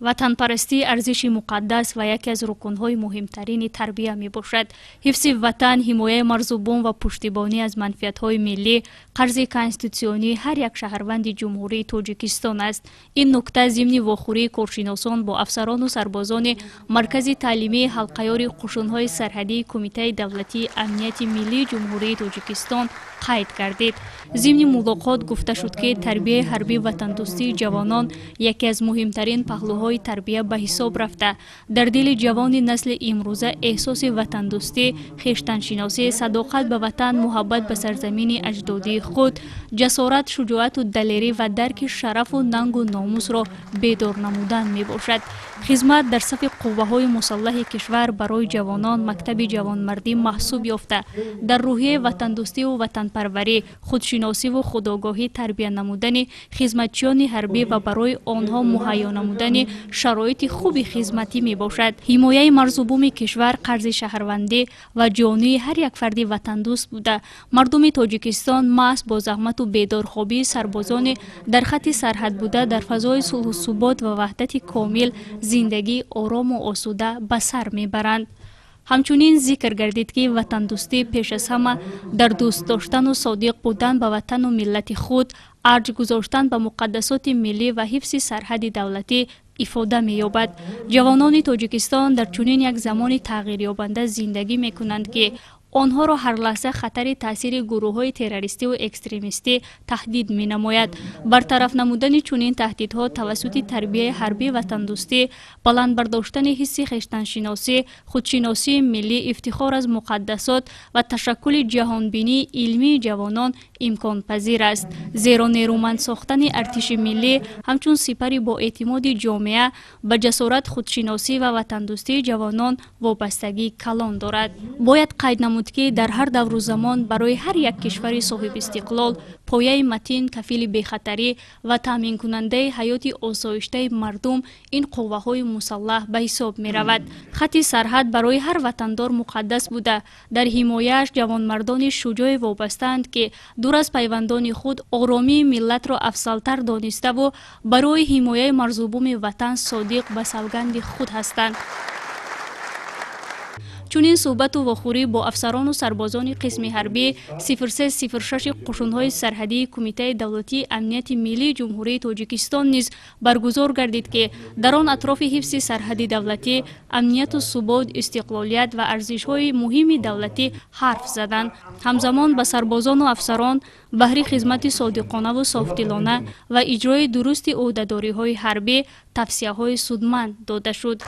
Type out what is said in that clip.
ватанпарастӣ арзиши муқаддас ва яке аз рукунҳои муҳимтарини тарбия мебошад. ҳифзи ватан, ҳимояи марзубон ва пуштибонӣ аз манфиатҳои миллӣ қарзи конститутсионии ҳар як шаҳрванди ҷумҳурии Тоҷикистон аст. Ин нукта зимни вохӯрии коршиносон бо афсарону сарбозони Маркази таълимии ҳалқаёри Қӯшунҳои Сарҳадии Кумитаи давлатии амнияти миллии ҷумҳурии Тоҷикистон қайд гардид. зимни мулоқот гуфта шуд ки тарбияи ҳарбӣ ватандӯстии ҷавонон яке аз муҳимтарин паҳлӯҳои тарбия ба ҳисоб рафта, дар дили ҷавони насли имрӯза эҳсоси ватандӯстӣ, хештаншиносӣ, садоқат ба ватан, муҳаббат ба сарзамини аҷдодии худ, ҷасорат, шуҷоату далерӣ ва дарки шарафу нангу номусро бедор намудан мебошад. хизмат дар сафи қувваҳои мусаллаҳи кишвар барои ҷавонон мактаби ҷавонмардӣ маҳсуб ёфта, дар рӯҳияи ватандӯстиву ватанпарварӣ, худшиносиву худогоҳӣ тарбия намудани хизматчиёни ҳарбӣ ва барои онҳо муҳайё намудани шароити хуби хизматӣ мебошад. ҳимояи марзубуми кишвар қарзи шаҳрвандӣ ва ҷонии ҳар як фарди ватандӯст буда, мардуми Тоҷикистон маҳз бо заҳмату бедорхобии сарбозони дар хатти сарҳад буда дар фазои сулҳу субот ва ваҳдати комил зиндагии орому осуда ба сар мебаранд. ҳамчунин зикр гардид ки ватандӯстӣ пеш аз ҳама дар дӯст доштану содиқ будан ба ватану миллати худ, арҷ гузоштан ба муқаддасоти миллӣ ва ҳифзи сарҳади давлатӣ ифода меёбад. ҷавонони Тоҷикистон дар чунин як замони тағйирёбанда зиндагӣ мекунанд ки онҳоро ҳар лаҳза хатари таъсири гурӯҳҳои террористиву экстремистӣ таҳдид менамояд. бартараф намудани чунин таҳдидҳо тавассути тарбияи ҳарбӣ ватандӯстӣ, баландбардоштани ҳисси хештаншиносӣ, худшиносии миллӣ, ифтихор аз муқаддасот ва ташаккули ҷаҳонбинии илмии ҷавонон имконпазир аст. зеро нерӯманд сохтани артиши миллӣ ҳамчун сипари боэътимоди ҷомеа ба ҷасорат, худшиносӣ ва ватандӯстии ҷавонон вобастагии калон дорад. бояд қайд намуд ки дар ҳар давру замон барои ҳар як кишвари соҳибистиқлол пояи матин, кафили бехатарӣ ва таъминкунандаи ҳаёти осоиштаи мардум ин қувваҳои мусаллаҳ ба ҳисоб меравад. хатти сарҳад барои ҳар ватандор муқаддас буда, дар ҳимояаш ҷавонмардони шуҷоъе вобастаанд ки дур аз пайвандони худ оромии миллатро афзалтар дониставу барои ҳимояи марзубуми ватан содиқ ба савганди худ ҳастанд. чунин суҳбату вохӯрӣ бо афсарону сарбозони қисми ҳарбӣ 0306 Қӯшунҳои Сарҳадии Кумитаи давлатии амнияти миллии ҷумҳурии Тоҷикистон низ баргузор гардид ки дар он атрофи ҳифзи сарҳади давлатӣ, амнияту субот, истиқлолият ва арзишҳои муҳими давлатӣ ҳарф заданд. ҳамзамон ба сарбозону афсарон баҳри хизмати содиқонаву софдилона ва иҷрои дурусти ӯҳдадориҳои ҳарбӣ тавсияҳои судманд дода шуд.